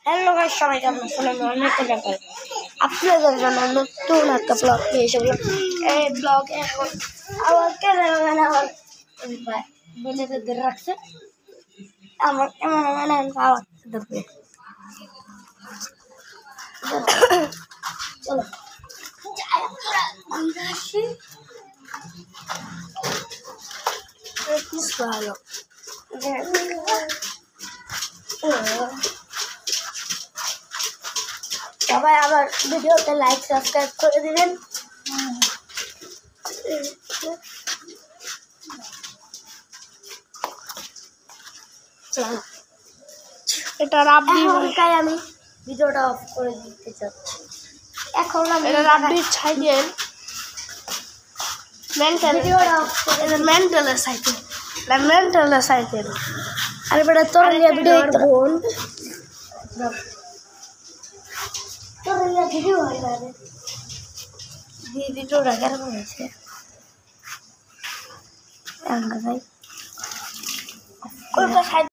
Hello guys, সবাই কেমন আছেন? আমি অনেক ব্যাপার আপনাদের জন্য নতুন একটা ব্লগ নিয়ে এসে বললাম। এই ব্লগ এখন আমার ক্যামেরাম্যান আমার বোনেদের ধরে রাখছে, আমার ক্যামেরাম্যান আমার ধরবে। চলো আমরা আসি ভালো। সবাই আমার ভিডিওতে লাইক সাবস্ক্রাইব করে দিবেন। এটা রাব্বির আমি ভিডিওটা অফ করে দিতে চাচ্ছি। এখন আমি এটা রাব্বির সাইকেল, ভিডিওটা অফ করে মেন্টালের সাইকেল, মেন্টালের সাইকেল। আর বেটা তোর ভিডিও বোন তোর ভিডিও হয় না রে, ভিডিওটা কেন হয়েছে ভাই